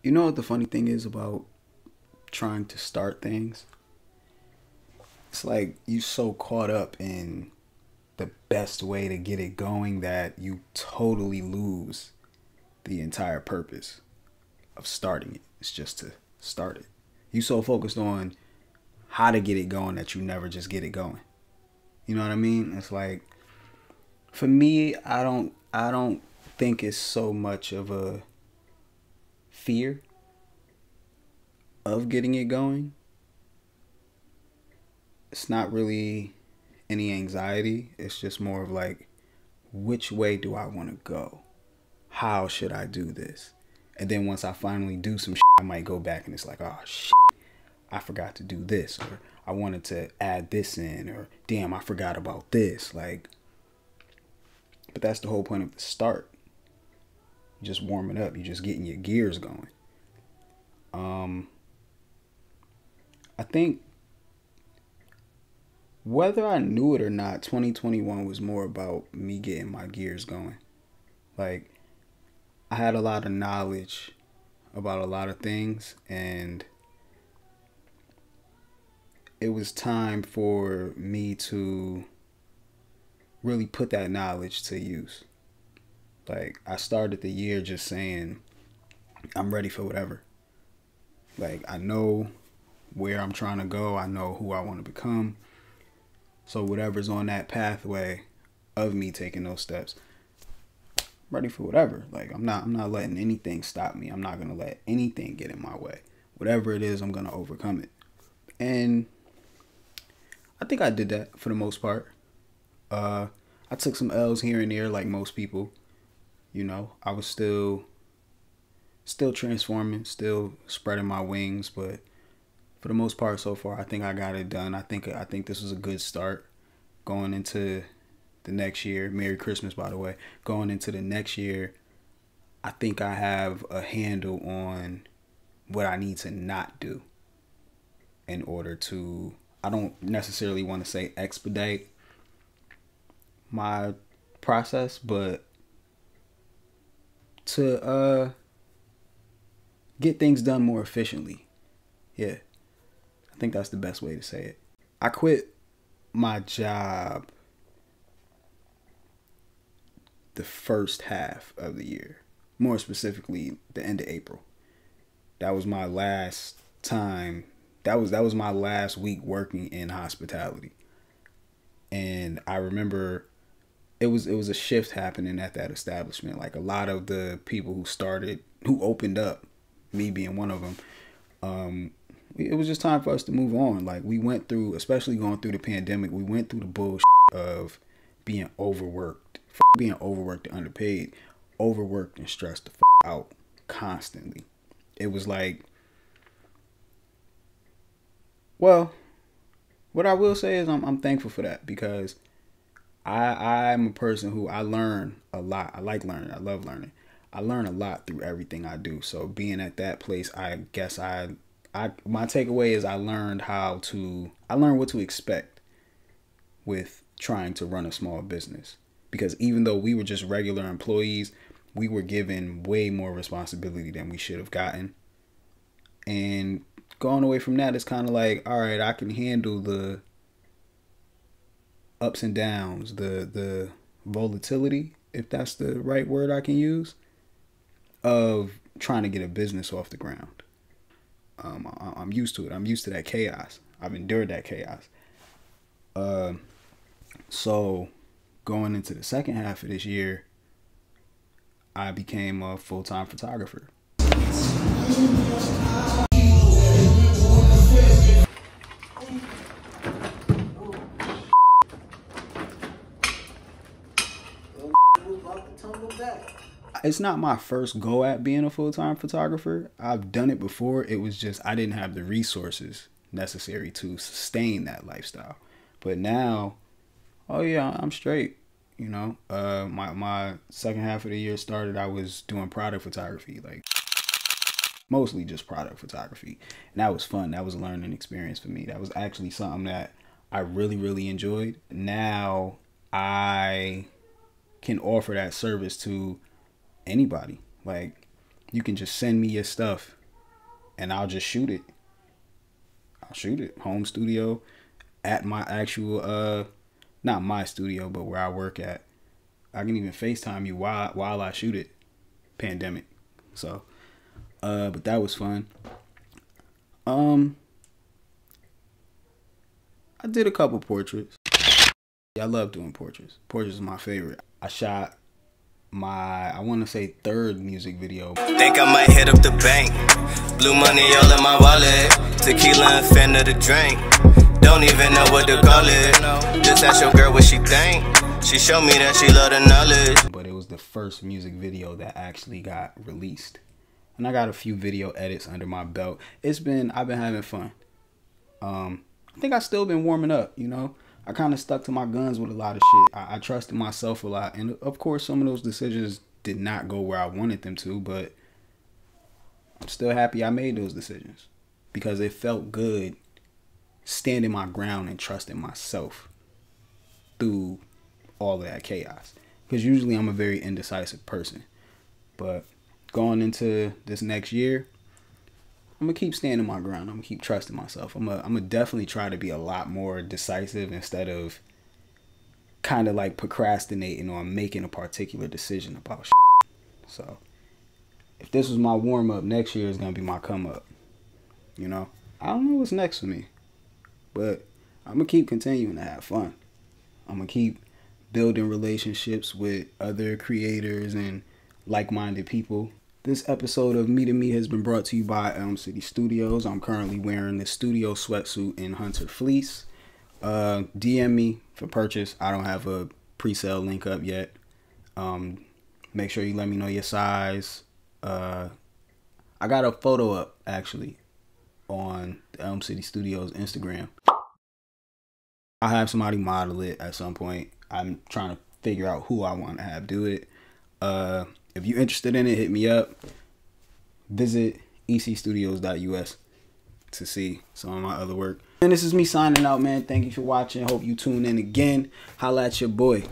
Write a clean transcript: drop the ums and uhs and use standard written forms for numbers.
You know what the funny thing is about trying to start things? It's like you so caught up in the best way to get it going that you totally lose the entire purpose of starting it. It's just to start it. You so focused on how to get it going that you never just get it going. You know what I mean? It's like, for me, I don't think it's so much of a fear of getting it going. It's not really any anxiety. It's just more of like, which way do I want to go? How should I do this? And then once I finally do some shit, I might go back and it's like, oh shit, I forgot to do this, or I wanted to add this in, or damn, I forgot about this. Like, but that's the whole point of the start. You're just warming up. You're just getting your gears going. I think whether I knew it or not, 2021 was more about me getting my gears going. Like, I had a lot of knowledge about a lot of things, and it was time for me to really put that knowledge to use. Like, I started the year just saying, I'm ready for whatever. Like, I know where I'm trying to go. I know who I want to become. So whatever's on that pathway of me taking those steps, I'm ready for whatever. Like, I'm not letting anything stop me. I'm not going to let anything get in my way. Whatever it is, I'm going to overcome it. And I think I did that for the most part. I took some L's here and there like most people. You know, I was still transforming, still spreading my wings, but for the most part so far, I think I got it done. I think this was a good start going into the next year. Merry Christmas, by the way. Going into the next year, I think I have a handle on what I need to not do in order to, I don't necessarily want to say expedite my process, but to get things done more efficiently. Yeah. I think that's the best way to say it. I quit my job the first half of the year. More specifically, the end of April. That was my last time. That was my last week working in hospitality. And I remember it was a shift happening at that establishment. Like, a lot of the people who opened up, me being one of them, it was just time for us to move on. Like, we went through, especially going through the pandemic, we went through the bullshit of being overworked, and underpaid, overworked and stressed the out constantly. It was like, well, what I will say is I'm thankful for that, because I'm a person who, I learn a lot. I like learning. I love learning. I learn a lot through everything I do. So being at that place, I guess my takeaway is I learned what to expect with trying to run a small business. Because even though we were just regular employees, we were given way more responsibility than we should have gotten. And going away from that, it's kind of like, all right, I can handle the ups and downs, the volatility, if that's the right word I can use, of trying to get a business off the ground. I'm used to it. I'm used to that chaos. I've endured that chaos. So going into the second half of this year, I became a full-time photographer. It's not my first go at being a full-time photographer. I've done it before. It was just I didn't have the resources necessary to sustain that lifestyle. But now, oh yeah, I'm straight. You know, my second half of the year started, I was doing product photography, like mostly just product photography. And that was fun. That was a learning experience for me. That was actually something that I really, really enjoyed. Now I can offer that service to anybody. Like, you can just send me your stuff and I'll just shoot it. I'll shoot it. Home studio at my actual, not my studio, but where I work at. I can even FaceTime you while I shoot it. Pandemic. So, but that was fun. I did a couple portraits. I love doing portraits. Portraits are my favorite. I shot my, I want to say, 3rd music video. Think I might hit up the bank. Blue money all in my wallet. Tequila and Fanta to drink. Don't even know what to call it. Just ask your girl what she think. She showed me that she love the knowledge. But it was the first music video that actually got released. And I got a few video edits under my belt. I've been having fun. I think I still been warming up, you know. I kind of stuck to my guns with a lot of shit. I trusted myself a lot. And of course, some of those decisions did not go where I wanted them to, but I'm still happy I made those decisions because it felt good standing my ground and trusting myself through all of that chaos. Because usually I'm a very indecisive person. But going into this next year, I'm going to keep standing my ground. I'm going to keep trusting myself. I'm going to definitely try to be a lot more decisive instead of kind of like procrastinating on making a particular decision about shit. So if this was my warm up, next year is going to be my come up. You know, I don't know what's next for me, but I'm going to keep continuing to have fun. I'm going to keep building relationships with other creators and like-minded people. This episode of Me to Me has been brought to you by Elm City Studios. I'm currently wearing the studio sweatsuit in Hunter Fleece. DM me for purchase. I don't have a pre-sale link up yet. Make sure you let me know your size. I got a photo up actually on the Elm City Studios Instagram. I'll have somebody model it at some point. I'm trying to figure out who I want to have do it. If you're interested in it, hit me up. Visit ecstudios.us to see some of my other work. And this is me signing out, man. Thank you for watching. Hope you tune in again. Holla at your boy.